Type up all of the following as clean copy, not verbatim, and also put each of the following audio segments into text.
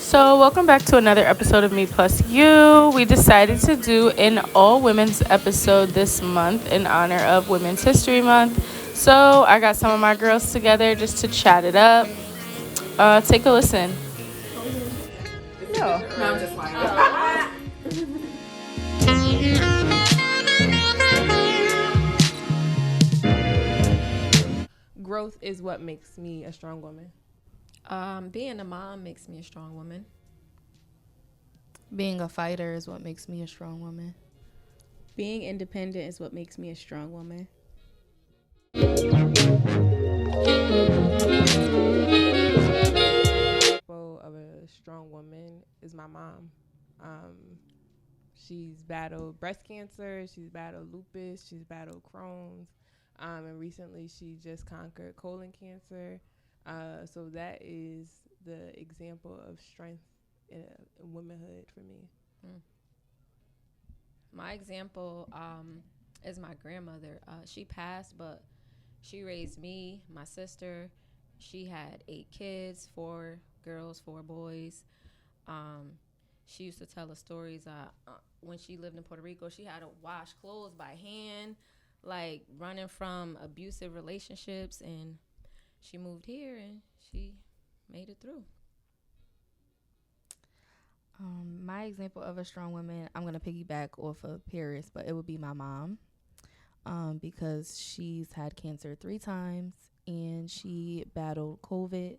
So, welcome back to another episode of Me+you. We decided to do an all women's episode this month in honor of Women's History Month. So, I got some of my girls together just to chat it up. Take a listen. No, I'm just lying. Growth is what makes me a strong woman. Being a mom makes me a strong woman. Being a fighter is what makes me a strong woman. Being independent is what makes me a strong woman. Of a strong woman is my mom. She's battled breast cancer, she's battled lupus, she's battled Crohn's, and recently she just conquered colon cancer. So that is the example of strength in womanhood for me. My example is my grandmother. She passed, but she raised me, my sister. She had 8 kids, 4 girls, 4 boys. She used to tell us stories. When she lived in Puerto Rico, she had to wash clothes by hand, like running from abusive relationships. And she moved here and she made it through. My example of a strong woman, I'm going to piggyback off of Paris, but it would be my mom because she's had cancer 3 times and she battled COVID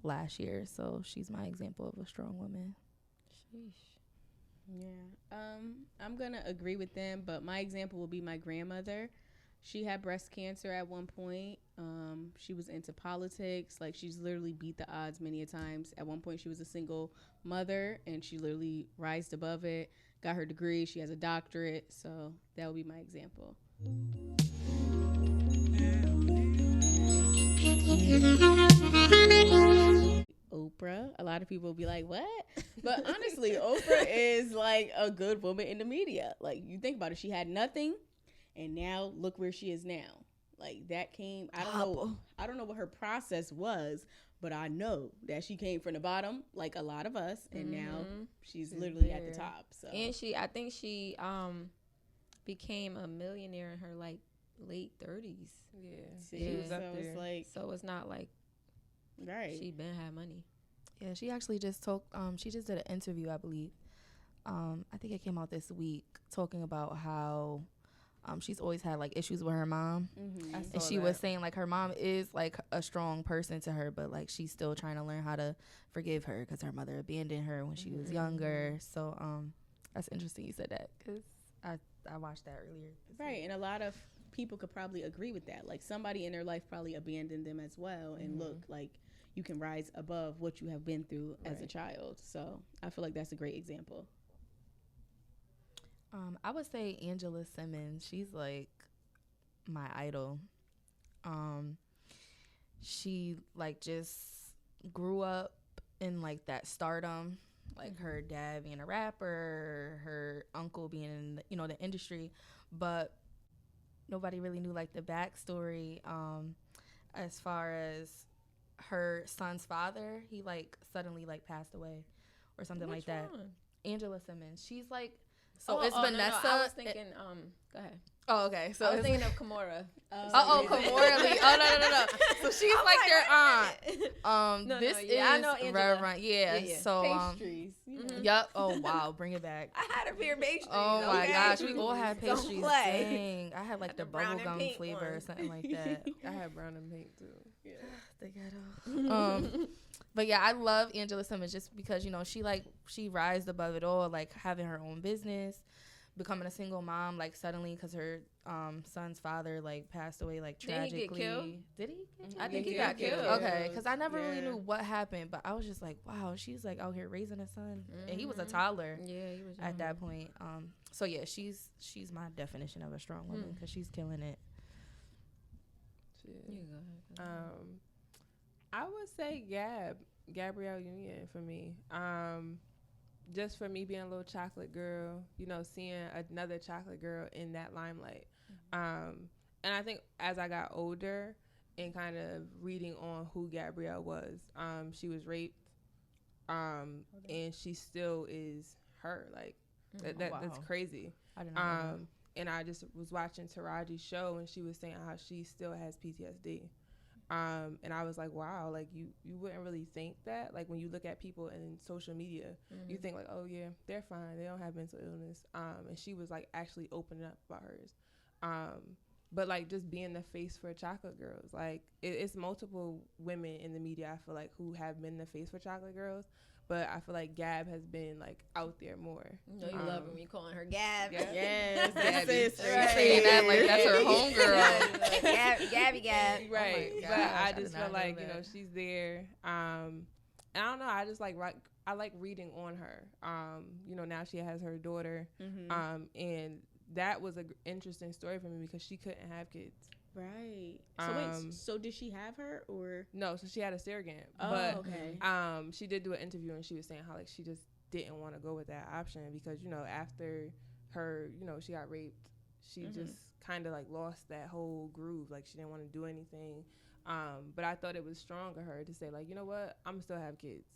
last year. So she's my example of a strong woman. Sheesh. Yeah. I'm going to agree with them, but my example will be my grandmother. She had breast cancer at one point. She was into politics. Like, she's literally beat the odds many a times. At one point, she was a single mother, and she literally rised above it, got her degree. She has a doctorate. So that would be my example. Oprah. A lot of people will be like, what? But honestly, Oprah is like a good woman in the media. Like, you think about it, she had nothing, and now look where she is now. Like, that came, I don't know what her process was, but I know that she came from the bottom, like a lot of us, and now she's literally at the top. So, And I think she became a millionaire in her like late 30s. Yeah, She was up there. It's like, So it's not like right. she been had money. Yeah, she actually just she just did an interview, I believe. I think it came out this week talking about how she's always had like issues with her mom. And she was saying like her mom is like a strong person to her, but like she's still trying to learn how to forgive her because her mother abandoned her when she was younger. So that's interesting you said that because I watched that earlier. Right, and a lot of people could probably agree with that. Like, somebody in their life probably abandoned them as well, and look, like, you can rise above what you have been through as a child. So I feel like that's a great example. I would say Angela Simmons. She's like my idol. She like just grew up in like that stardom, like her dad being a rapper, her uncle being in the industry, but nobody really knew like the backstory as far as her son's father. He like suddenly like passed away or something like that. Angela Simmons. She's like it's Vanessa. No. I was thinking go ahead. Oh, okay. So I was thinking of Kimora. Kimora Lee. Oh, no. So she's like their aunt. This is I know Angela. Reverend. Yeah. So Pastries. Yep. Oh wow, bring it back. I had a pair of pastries. Oh my gosh, we all had Don't pastries. play. Dang, I had like the brown and bubblegum pink flavor or one. something like that. I had brown and pink too. Yeah. The ghetto. But yeah, I love Angela Simmons just because she rised above it all, like having her own business, becoming a single mom, like suddenly because her son's father like passed away like tragically. Did he get killed? Did he? I think he got killed. Okay, because I never really knew what happened, but I was just like, wow, she's like out here raising a son, and he was a toddler. Yeah, he was at that point. So yeah, she's my definition of a strong woman because she's killing it. You go ahead. I would say Gabrielle Union for me. Just for me being a little chocolate girl, seeing another chocolate girl in that limelight. And I think as I got older and kind of reading on who Gabrielle was, she was raped and she still is her. Like that's Wow. crazy. I did not know that. And I just was watching Taraji's show, and she was saying how she still has PTSD. And I was like, wow, like you wouldn't really think that. Like when you look at people in social media, you think like, oh yeah, they're fine, they don't have mental illness. And she was like actually opening up about hers. But like just being the face for chocolate girls, like it's multiple women in the media I feel like who have been the face for chocolate girls, but I feel like Gab has been like out there more. You know you love her when you calling her Gab. Gab. Yes, Gabby. that's it. Right. Saying that like that's her homegirl. Gabby Gab. Right. Oh my But gosh, I I just did not feel know like, that. she's there. And I don't know, I just like I like reading on her. Now she has her daughter. And that was an interesting story for me because she couldn't have kids. Right. So wait, so did she have her or? No, so she had a surrogate. Oh, but okay. she did do an interview and she was saying how like she just didn't want to go with that option because after her she got raped, she just kind of like lost that whole groove. Like she didn't want to do anything. But I thought it was strong of her to say like, you know what, I'm still have kids.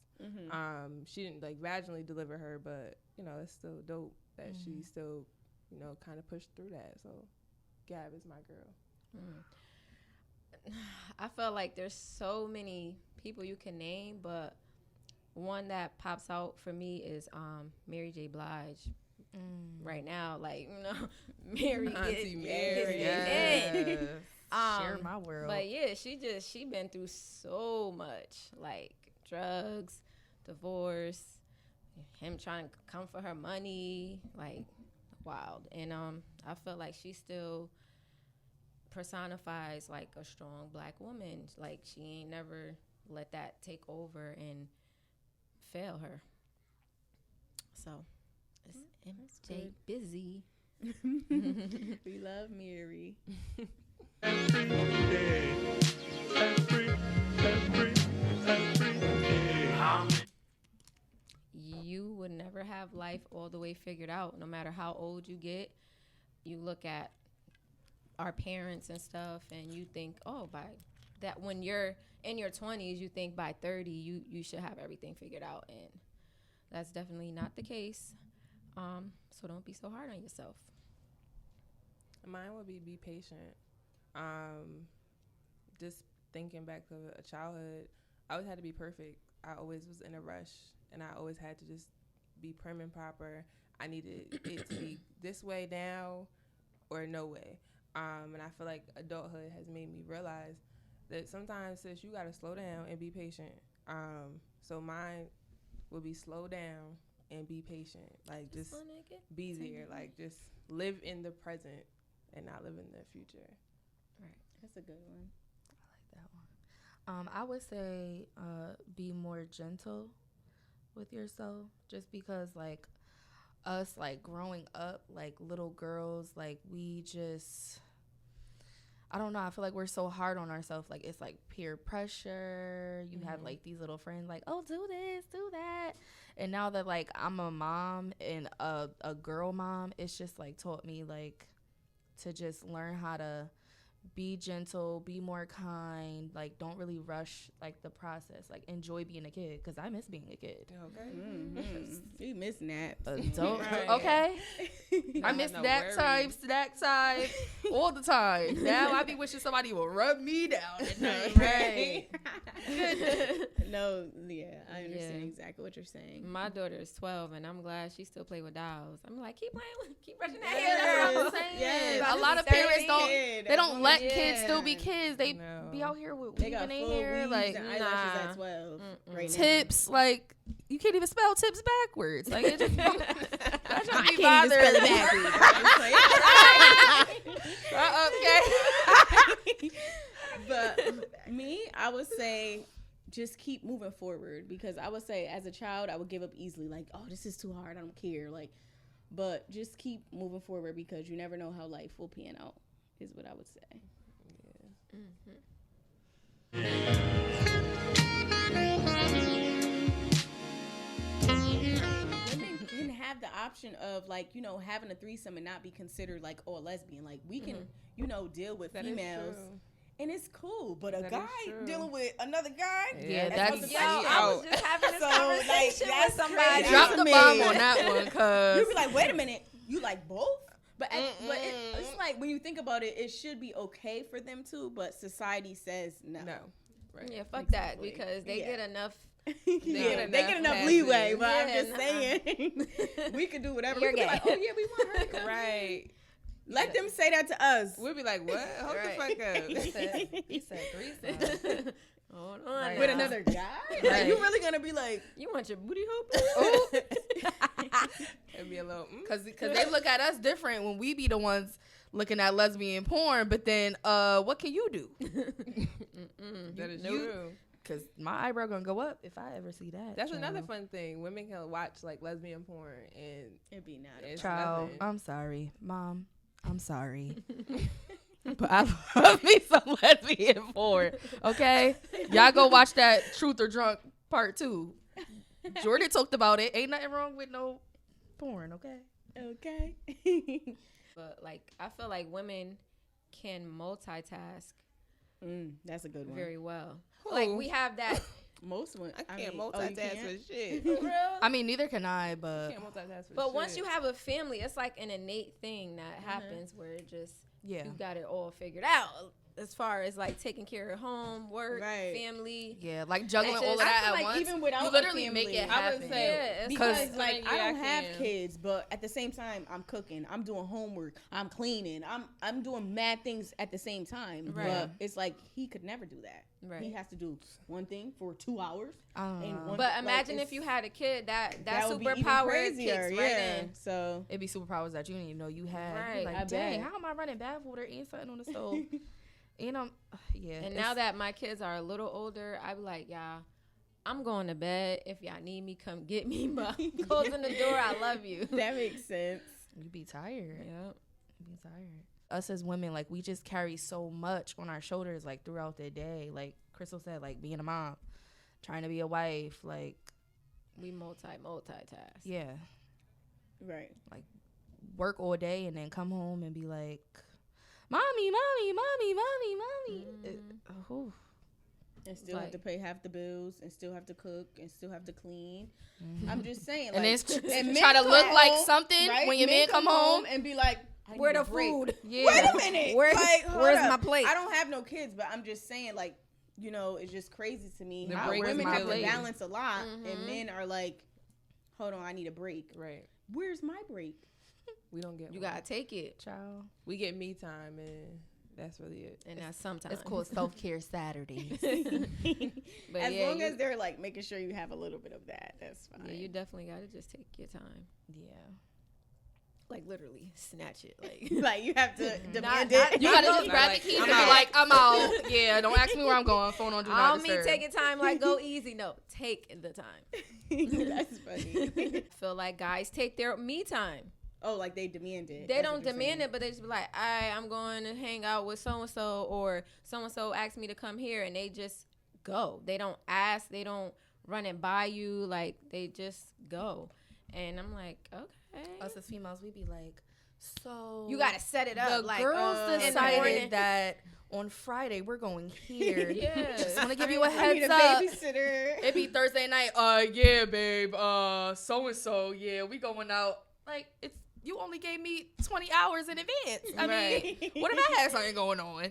She didn't like vaginally deliver her, but it's still dope that she still kind of pushed through that. So Gab is my girl. I felt like there's so many people you can name, but one that pops out for me is Mary J. Blige. Right now, like Mary Auntie gets Mary. in. Share my world. But yeah, she been through so much, like drugs, divorce, him trying to come for her money, like wild. And I feel like she still personifies like a strong black woman. Like she ain't never let that take over and fail her. So it's MJ busy. We love Mary. Every day. You would never have life all the way figured out, no matter how old you get. You look at our parents and stuff, and you think, oh, by that when you're in your 20s, you think by 30 you should have everything figured out, and that's definitely not the case. So don't be so hard on yourself. Mine would be patient. Just thinking back to a childhood, I always had to be perfect. I always was in a rush, and I always had to just be prim and proper. I needed it to be this way now or no way. And I feel like adulthood has made me realize that sometimes, sis, you got to slow down and be patient. So mine would be slow down and be patient. Like, just be there. Like, just live in the present and not live in the future. Right. That's a good one. I like that one. I would say be more gentle with yourself, just because like us, like growing up, like little girls, like we just, I don't know, I feel like we're so hard on ourselves. Like it's like peer pressure. You have like these little friends like, oh, do this, do that. And now that like I'm a mom and a girl mom, it's just like taught me like to just learn how to be gentle, be more kind, like don't really rush like the process, like enjoy being a kid, because I miss being a kid. Okay. We miss naps. Adult, Right. okay. I Not miss no nap time, worries. snack time, all the time. Now I be wishing somebody would rub me down at night. Right. No, yeah, I understand Yeah. exactly what you're saying. My daughter is 12, and I'm glad she still play with dolls. I'm like, keep playing, keep brushing that Yeah, hair. that's what I'm saying. A lot of parents don't let kids still be kids. They No. be out here with They got weaving full their hair, weaves like and eyelashes nah. at 12 right now. tips, like you can't even spell tips backwards. Like it just, that I just be can't even spell it backwards. Okay. But me, I would say just keep moving forward, because I would say as a child I would give up easily, like, oh, this is too hard, I don't care, like, but just keep moving forward, because you never know how life will pan out, is what I would say. Women can have the option of, like, having a threesome and not be considered like, oh, a lesbian. Like, we can deal with That is females true. and it's cool. But a That is guy true. dealing with another guy, Yeah, that's that's- Yo, I was just having this conversation with that's somebody. crazy. Drop to the me. bomb on that one, cause You be like, wait a minute, you like both? But it's like when you think about it, it should be okay for them to, but society says no. No. Right. Yeah, fuck Exactly. that because they Yeah. get enough. They get enough enough leeway, passes. but I'm Yeah, just saying we could do whatever. You're We could be gay. like, oh yeah, we want her to come. Right. Let them say that to us. We'll be like, what? Hold the fuck up. He said threesome. Hold on. Right. With now. another guy? Right. Like, you really gonna be like, You want your booty hole? It'd be a little. Cause they look at us different when we be the ones looking at lesbian porn. But then, what can you do? That is You- true. Cause my eyebrow gonna go up if I ever see that. That's child. another fun thing. Women can watch like lesbian porn and it'd be not. it's Child, nothing. I'm sorry, Mom. I'm sorry. But I love me some lesbian porn. Okay, y'all go watch that Truth or Drunk Part 2. Jordan talked about it. Ain't nothing wrong with no porn. Okay. Okay. But like, I feel like women can multitask That's a good one. very well. Like Who? we have that. Most women. I can't mean, multitask can't? with shit. I mean, neither can I. But Can't multitask with But shit. once you have a family, it's like an innate thing that happens where it just yeah, you got it all figured out as far as like taking care of home, work, Right. family. yeah, like juggling It's all of just- that I feel at like once. even without you a literally family, make it I would happen. say- Yeah, it's Because Because, like I don't have can. kids, but at the same time I'm cooking, I'm doing homework, I'm cleaning, I'm doing mad things at the same time. Right. But it's like he could never do that. Right. He has to do one thing for 2 hours. I don't And know. one- But like, imagine if it's- you had a kid, that would be even superpower crazier, kicks right in. So It'd be superpowers that you didn't even know you had. Right. You're like, I dang, bet. how am I running bath water and something on the stove? And yeah. And it's- now that my kids are a little older, I be like, y'all, I'm going to bed. If y'all need me, come get me. But I'm closing the door. I love you. that makes sense. you be tired. Yep. You be tired. Us as women, like we just carry so much on our shoulders, like throughout the day. Like Crystal said, like being a mom, trying to be a wife, like We multitask. yeah, Right. work all day and then come home and be like, mommy, mommy, mommy, mommy, mommy. Oh, And still have Like- to pay half the bills and still have to cook and still have to clean. mhm. I'm just saying, and like, then and men try to come look like home, something right? when your man come home. and be like, I Where need the a break. food? Yeah. Wait a minute. Where's- like, hold where's up. my plate? I don't have no kids, but I'm just saying, like, you know, it's just crazy to me The how break is women my have to plate. balance a lot, Mhm. and men are like, hold on, I need a break. Right. Where's my break? We don't get You one. gotta take it, Child. We get me time and that's really it. and that's sometimes. It's called self-care Saturdays. But As yeah, long you, as they're like making sure you have a little bit of that, that's fine. yeah, you definitely gotta just take your time. Yeah. Like literally snatch it. Like like you have to Not- demand not- it. You gotta No, just no, grab like, the keys I'm and be out. like, I'm out. Yeah, don't ask me where I'm going. Phone on do I not don't mean disturb. taking time like go easy. No, take the time. That's funny. I feel like guys take their me time. Oh, like they demand it. They That's don't what you're demand saying. it, but they just be like, I'm going to hang out with so and so, or so and so asked me to come here, and they just go. They don't ask. They don't run it by you. Like they just go. And I'm like, okay. Us as females, we be like, so You gotta set it up. the like girls in the morning. decided that on Friday we're going here. Yeah. Just want to give you a I need heads a up. babysitter. It be Thursday night. Yeah, babe. So and so. Yeah, we going out. Like it's you only gave me 20 hours in advance. I mean, what if I had something going on?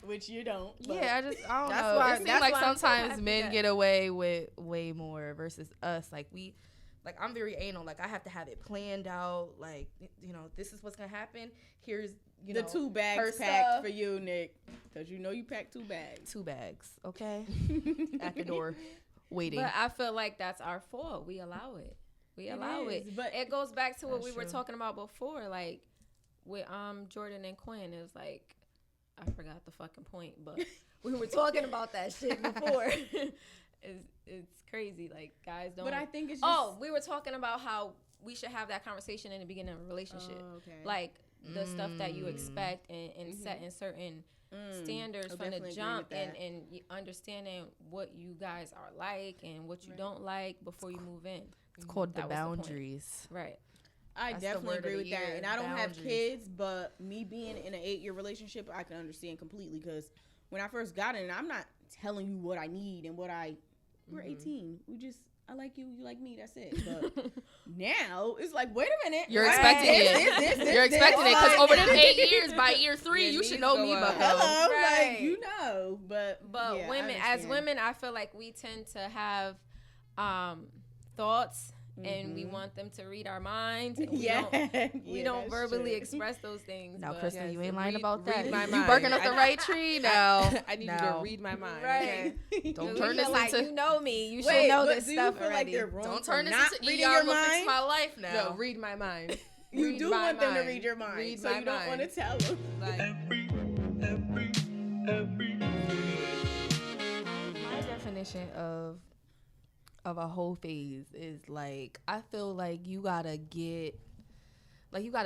Which you don't. but- Yeah, I don't That's know. why- It seems that's like why I'm so sometimes happy men that- get away with way more versus us. Like I'm very anal. Like I have to have it planned out. Like this is what's gonna happen. Here's the 2 bags her packed stuff. for you, Nick, because you know you packed 2 bags. 2 bags, okay, at the door, waiting. But I feel like that's our fault. We allow it. We allow it. is, but It goes back to what That's we were true. talking about before, like with Jordan and Quinn. It was like I forgot the fucking point, but we were talking about that shit before. It's crazy. Like guys don't. But I think it's just. Oh, we were talking about how we should have that conversation in the beginning of a relationship. Oh, okay. Like the stuff that you expect and Mm-hmm. setting certain standards I'll from the definitely agree jump with that. and understanding what you guys are like and what you don't like before you move in. it's called the That was the point. boundaries. Right. I That's the definitely word of agree the with that. year, And I don't have boundaries. kids, but me being in an 8-year relationship, I can understand completely because when I first got in, I'm not telling you what I need and what we're 18. I like you, you like me, that's it. But now it's like, wait a minute. You're expecting it. You're expecting it because over them 8 years, by year 3, you should know me. But hello, Right. like you know. But yeah, women, as women, I feel like we tend to have thoughts. And we want them to read our minds. And we don't verbally express those things. Now, Kristen, you ain't lying about read that. my You mind. barking up the right tree now. I need you to read my mind. Right. Don't You turn this feel like into. you know me. You should Wait, know but this do stuff you feel already. like they're wrong Don't for turn this not into reading ER your will fix mind? my life now. No, read my mind. You Read do my want them to mind. read your mind, Read so my you don't want to mind. tell them. Like, every My definition of a whole phase is like, I feel like you gotta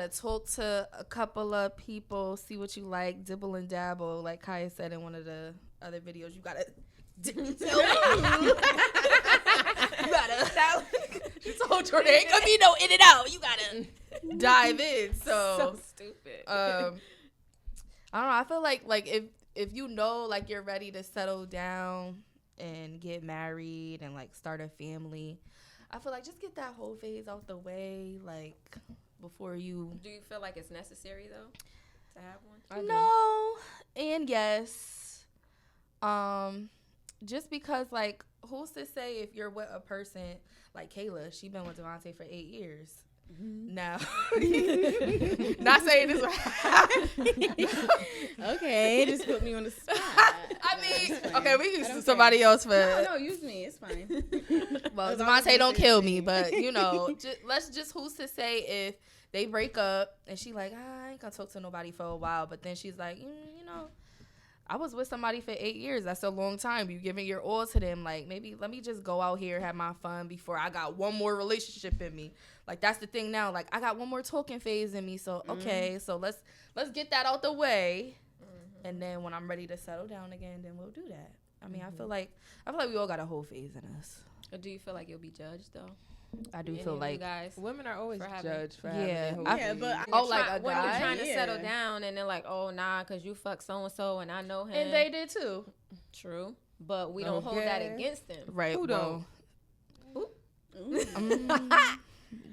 talk to a couple of people, see what you like, dibble and dabble, like Kaya said in one of the other videos. You gotta she told Jordan, ain't gonna be no in and out. You gotta dive in. So stupid. I don't know. I feel like if you know like you're ready to settle down and get married and like start a family, I feel like just get that whole phase out the way, like before you. Do you feel like it's necessary though to have one? No and yes. Just because like who's to say if you're with a person like Kaela, she been with Devontae for 8 years. Now, not saying this. Okay, just put me on the spot. I mean, okay, we can use somebody else for. No, use me. It's fine. Well, Devontae don't kill me, but you know, let's just who's to say if they break up and she like, I ain't gonna talk to nobody for a while, but then she's like, you know, I was with somebody for 8 years. That's a long time. You giving your all to them. Like, maybe let me just go out here, have my fun before I got one more relationship in me. Like, that's the thing now. Like, I got one more talking phase in me. So, okay. So, let's get that out the way. And then when I'm ready to settle down again, then we'll do that. I mean, I feel like we all got a whole phase in us. Or do you feel like you'll be judged though? I do Any feel of you like guys. women are always For having- judged for Yeah. having their whole Yeah, phase. but oh, like a when you're guy? trying to settle Yeah. down and they're like, oh nah, cause you fuck so and so and I know him. And they did too. True, but we don't hold that Okay. against them. Right. Who don't?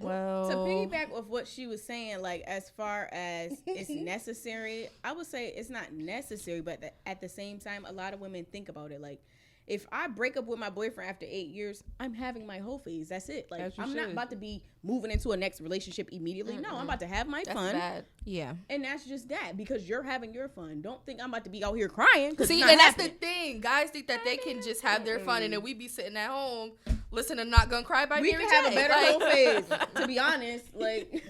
Well, To piggyback with what she was saying, like as far as it's necessary, I would say it's not necessary, but at the same time, a lot of women think about it. Like, if I break up with my boyfriend after 8 years, I'm having my whole phase. That's it. Like, As you I'm not should. about to be moving into a next relationship immediately. No, I'm about to have my That's fun. bad. yeah. And that's just that, because you're having your fun. Don't think I'm about to be out here crying. See, and that's the thing. Guys think that they can just have their fun, and then we be sitting at home listening to Not Gonna Cry by we Mary can have a J. better Like- whole phase. To be honest, like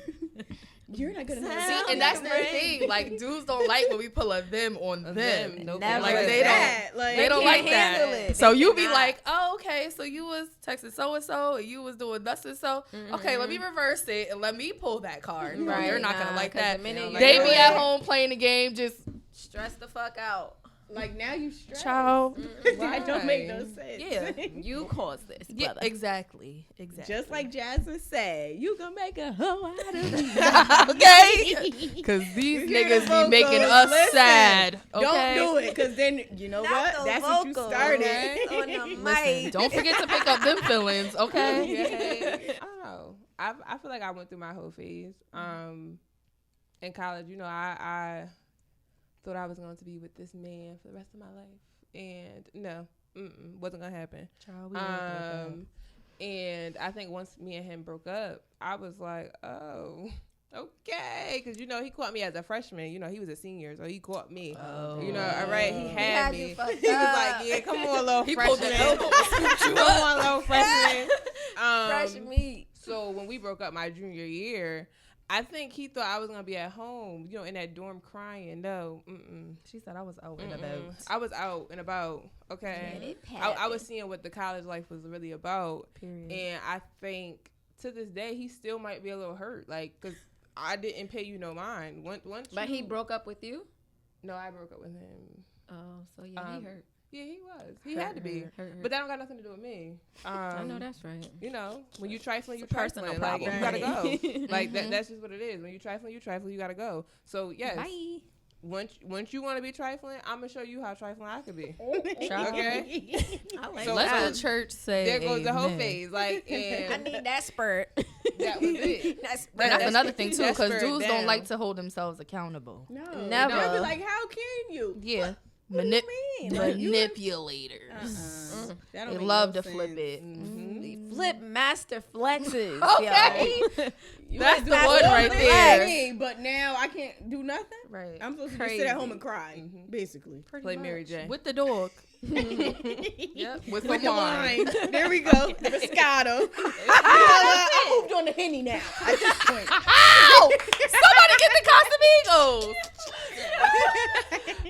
you're not gonna have. See, and that's the thing. Like, dudes don't like when we pull a them on them. Nope. Never. Like, they that. don't. Like, They don't can't like handle that. it. So They you be cannot. like, oh, okay. So you was texting so and so, and you was doing thus and so. Okay, let me reverse it and let me pull that card. No, Right, you're not nah, gonna like 'cause that. the minute you They do be it- at home playing the game, just Stress the fuck out. Like now you stressed. child. That don't make no Why? sense. Yeah. You caused this, Yeah, brother. exactly. Just like Jasmine said, you can make a hoe out of me. okay, because these You hear niggas the be making vocals? us Listen, sad. Okay? Don't do it, because then you know Not what? the That's what you vocals, started. okay? On the Listen, mic. don't forget to pick up them feelings. Okay. I don't know. I feel like I went through my whole phase. In college, you know, I thought I was going to be with this man for the rest of my life, and no, wasn't gonna happen. Child, we all did that. And I think once me and him broke up, I was like, oh, okay, because you know he caught me as a freshman. You know he was a senior, so he caught me. Oh. You know, all right, he had you me. fucked He was up. like, yeah, come on, little He pulled freshman. the elbow and scooped you Come up. on, little freshman. Fresh meat. So when we broke up my junior year, I think he thought I was gonna be at home, you know, in that dorm crying. No, She said I was out and about. I was out and about. Okay, I was seeing what the college life was really about, Period. and I think to this day he still might be a little hurt, like because I didn't pay you no mind. Once But he you- broke up with you? No, I broke up with him. Oh, so yeah, he hurt. Yeah, he was. He had to be. Hurt. But that don't got nothing to do with me. I know that's right. You know, when you trifling, you It's a personal trifling. Like, problem. you gotta go. Like that's just what it is. When you trifling, you gotta go. So yes, Bye. once you want to be trifling, I'm gonna show you how trifling I could be. Okay. I like So Let that. the church say There goes the whole amen. phase. Like, I and need that spurt. that was it. That's But that's another thing too, that's because spurred dudes down. don't like to hold themselves accountable. No, Never. They'll be like, how can you? Yeah, What do you mean? Like, you- manipulators. That don't They make love no to flip sense. it. Mhm. Flip master flexes. Okay. You That's guys the do one all right this there. for me, but now I can't do nothing. Right. I'm supposed to just sit at home and cry, basically. Play Mary J. With the dog. Yep. With With the wine. wine. There we go. The Moscato. I moved on to Henny now at this point. Ow! Somebody get the Casamigos.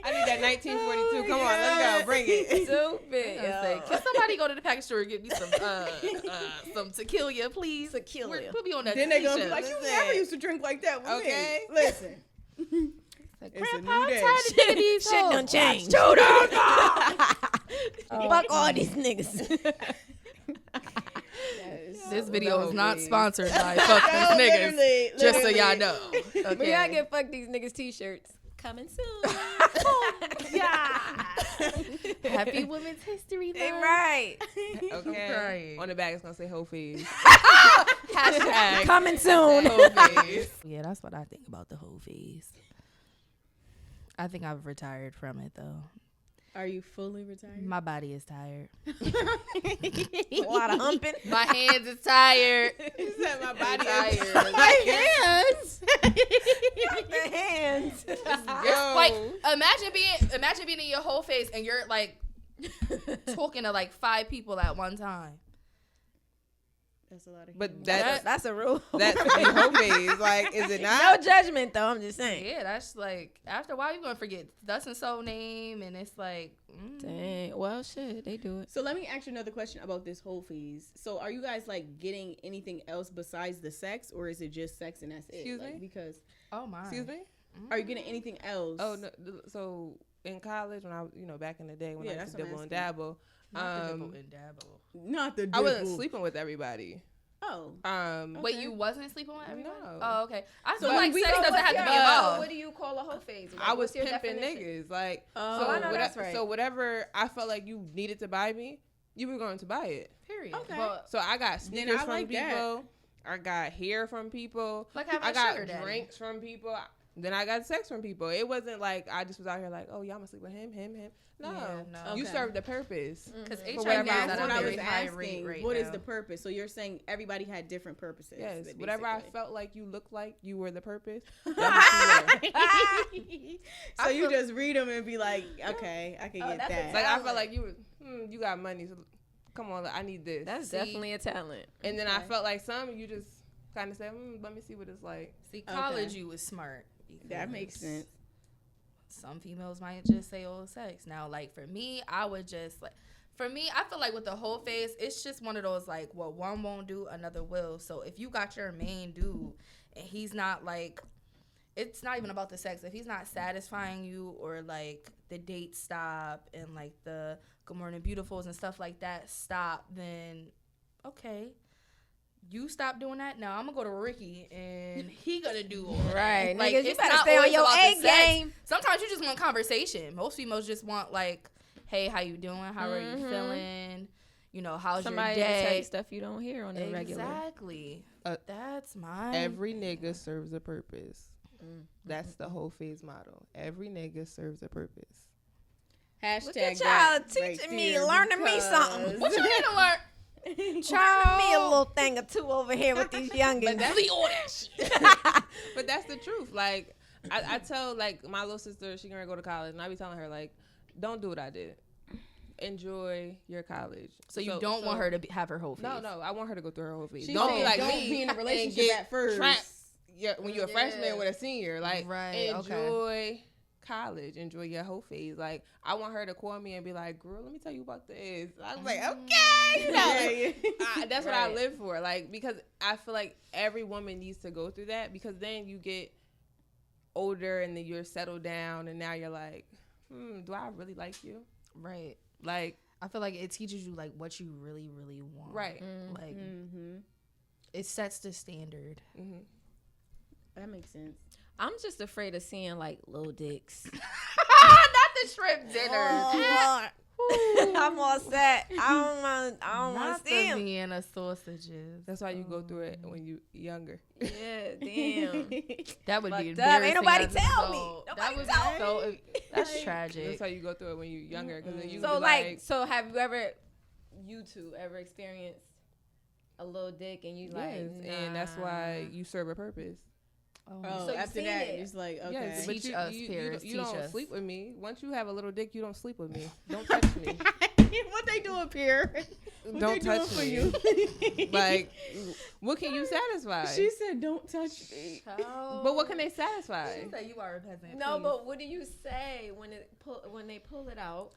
I need that 1942. Come on, let's go. Bring it. Stupid. Say, can somebody go to the package store and get me some tequila, please? Tequila. Put me on that. Then they're going to be t-shirt. like, you never used to drink like that with Okay. me. Listen. Like, It's a Grandpa, new I'm day. tired of getting these Shit hoes. done changed. Fuck all these niggas. This video is No, not please. sponsored by Fuck These Niggas. Literally, Just so y'all literally. know. We Okay. gotta get fuck these niggas t-shirts. Coming soon. Happy Women's History Month. Right. Okay. Right. On the back, it's going to say whole phase. Hashtag Coming soon. whole phase. Yeah, that's what I think about the whole phase. I think I've retired from it though. Are you fully retired? My body is tired. A lot of humping. My hands is tired. He said my body Tired. is My hands. The hands. Yo. Like imagine being in your whole face and you're like talking to like 5 people at one time. That's a lot of But that's a rule. the whole phase. Like, is it No not? judgment though. I'm just saying. Yeah, that's like after a while you're gonna forget Dust and Soul name and it's like Dang. Well, shit, they do it. So let me ask you another question about this whole phase. So are you guys like getting anything else besides the sex, or is it just sex and that's it? Excuse Like, me? Because oh my. Excuse me? are you getting anything else? Oh, no. So in college, when I, back in the day when Yeah, I that's used to what I'm dibble and asking. dabble, Not the nipple and dabble. Not the. I wasn't dibble. sleeping with everybody. Oh. Wait, you wasn't sleeping with everybody? No. Oh, okay. I So feel like we sex go doesn't with have to your- be involved. What do you call a whole phase? Like, I was what's your pimping definition? niggas. Like, Oh, I know that's right. So whatever I felt like you needed to buy me, you were going to buy it. Period. Okay. But So I got Then sneakers I from like that. people. I got hair from people. like having I a got sugar daddy. drinks from people. Then I got sex from people. It wasn't like I just was out here like, oh, y'all gonna sleep with him. No, Yeah, no. you Okay. served the purpose. Because For HIV whatever is I at That's a what I very was high asking. rate right What now. is the purpose? So you're saying everybody had different purposes. Yes, whatever I basically. felt like you looked like you were the purpose. That's what you were. So you just read them and be like, okay, I can get that's a that. Like I felt like you were, you got money, so come on, I need this. That's See? definitely a talent. And then I felt like some you just kind of said, let me see what it's like. See, college Okay. you was smart. That makes because sense. Some females might just say old sex. Now, like for me, I would just like. For me, I feel like with the whole phase, it's just one of those like, what one won't do, another will. So if you got your main dude and he's not like, it's not even about the sex. If he's not satisfying you or like the dates stop and like the Good Morning Beautifuls and stuff like that stop, then okay. You stop doing that. Now I'm gonna go to Ricky and he gonna do all that. Right, Like niggas, you it's better not stay on always your about the A sex. game. Sometimes you just want conversation. Most females just want like, hey, how you doing? How are you feeling? You know, how's Somebody your to tell you day? stuff you don't hear on the regular. Exactly. That's mine. Every nigga serves a purpose. That's the whole phase motto. Every nigga serves a purpose. Hashtag Look at that y'all teaching right me, there, learning me something. because- What you need to learn? Child, me a little thing or two over here with these youngins. Delete all that shit. But that's the truth. Like I tell like my little sister, she gonna go to college, and I be telling her like, don't do what I did. Enjoy your college. So you don't want her to have her whole face. No, I want her to go through her whole phase. She's Don't saying be like don't me be in a and relationship get at first. trapped. Yeah, when you're a freshman with a senior, like Right, enjoy college, enjoy your whole phase. Like I want her to call me and be like, "Girl, let me tell you about this." I was like, "Okay," you know, that's what I Right. live for. Like because I feel like every woman needs to go through that because then you get older and then you're settled down and now you're like, do I really like you? Right. Like I feel like it teaches you like what you really, really want. right. Like Mm-hmm. it sets the standard. Mm-hmm. That makes sense. I'm just afraid of seeing like little dicks. Not the shrimp dinner. I'm all set. I don't want Not to see the 'em. Vienna sausages. That's why you go through it when you younger. Yeah, damn. That would be Fucked up. embarrassing. Ain't nobody as an tell me. adult. Nobody That would tell be so. That's That's tragic. how you go through it when you're younger. Because then you So be like, so have you two ever experienced a little dick and you yes, like, and that's why you serve a purpose. Oh, So you after seen that, it. it's like, okay. Yes, Teach but us, you Paris, you teach don't us. sleep with me. Once you have a little dick, you don't sleep with me. Don't touch me. What they doing, Pierre? What Don't they doing touch for me. you? Like, what can you satisfy? She said, "Don't touch me." But what can they satisfy? You are a peasant. No, but what do you say when they pull it out?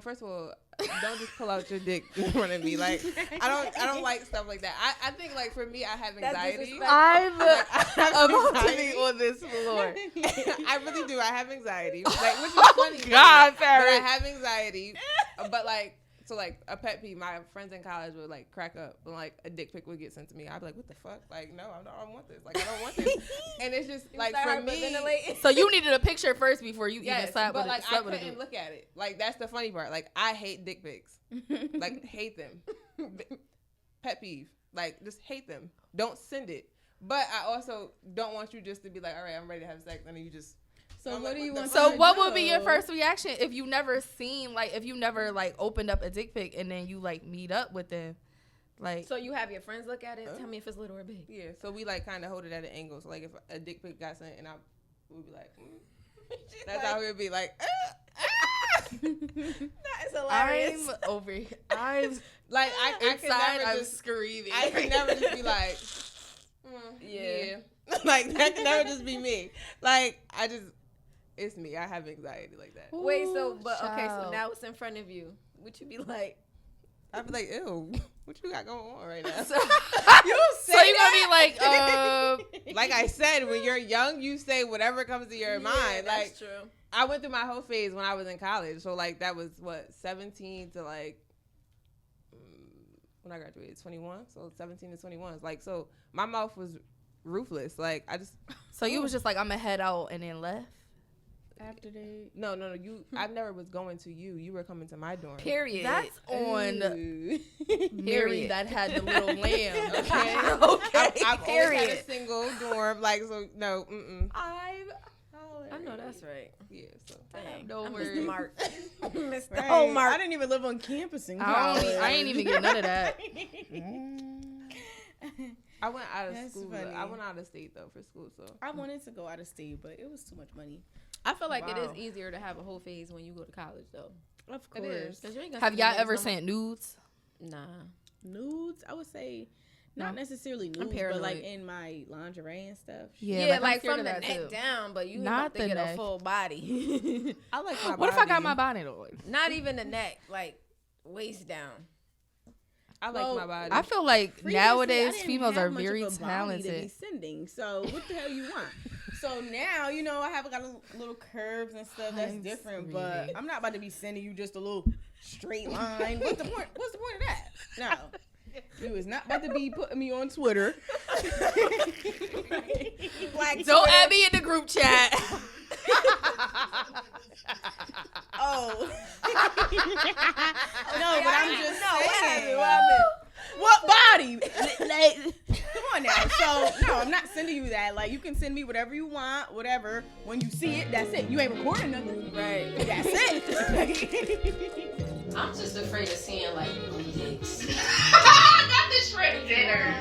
First of all, don't just pull out your dick in front of me. Like, I don't like stuff like that. I think like for me, I have anxiety. disrespectful. I'm about about to be on this floor. I really do. I have anxiety. Like, which is funny. God, but I Paris. have anxiety. But like, so like a pet peeve. My friends in college would like crack up when like a dick pic would get sent to me. I'd be like, what the fuck? Like, no, I don't want this. Like, I don't want this. And it's just like for me. So you needed a picture first before you even Yes, slept but with like it. I Slept with couldn't it. look at it. Like that's the funny part. Like I hate dick pics. Like hate them. Pet peeve. Like just hate them. Don't send it. But I also don't want you just to be like, all right, I'm ready to have sex, and then you just. So I'm what like, do you the want? fuck? So to what would be your do? first reaction if you never seen like if you never like opened up a dick pic and then you like meet up with them, like So you have your friends look at it. Tell me if it's little or big. Yeah. So we like kind of hold it at an angle. So like if a dick pic got sent, and I would be like, that's how we would be like. That's hilarious. I'm over here. I'm Like I can inside. never I'm just. screaming. I can never just be like, yeah. Like that can never just be me. Like it's me. I have anxiety like that. Wait, so but okay, so child. now it's in front of you. Would you be like? I'd be like, ew, what you got going on right now? So you gonna be like, Like I said, when you're young, you say whatever comes to your mind. That's Like true. I went through my whole phase when I was in college. So like that was what 17 to like when I graduated 21. So 17 to 21. It's like so my mouth was ruthless. Like I just so you was just like, I'm gonna head out and then left. After they. no. You I never was going to you. You were coming to my dorm. Period. That's on Mary Period. that had the little lamb. Okay. Okay. I've always had a Period. single dorm. Like so no. I know that's right. Yeah. So. Dang. No I missed worries. the mark. Missed the Right. whole I mark. didn't even live on campus in I college. ain't even get none of that. I went out of That's school. funny. I went out of state though for school. So I wanted to go out of state, but it was too much money. I feel like it Wow. is easier to have a whole phase when you go to college, though. Of It is. 'Cause you ain't gonna Have see y'all niggas ever no more. sent nudes? Nah. Nudes, I would say, not No. necessarily I'm nudes, but like paranoid. in my lingerie and stuff. Yeah, like I'm scared from of the that, neck too. down, but you Not about to the get neck. a full body. I like my What if I got body. my bonnet on? Not even the neck, like waist down. I like Well, my body. I feel like Previously, I nowadays didn't females have are much of very a body to be talented. sending. So what the hell you want? So now I have got a little curves and stuff. That's I'm different. But screaming. I'm not about to be sending you just a little straight line. What's the point? What's the point of that? No, you is not about to be putting me on Twitter. Black Don't Twitter. add me in the group chat. Oh. No, but I'm just saying. What What body? Like, come on now. So, no, I'm not sending you that. Like, you can send me whatever you want, whatever. When you see it, that's it. You ain't recording nothing. Right. That's it. I'm just afraid of seeing like dicks. Not the shrimp dinner.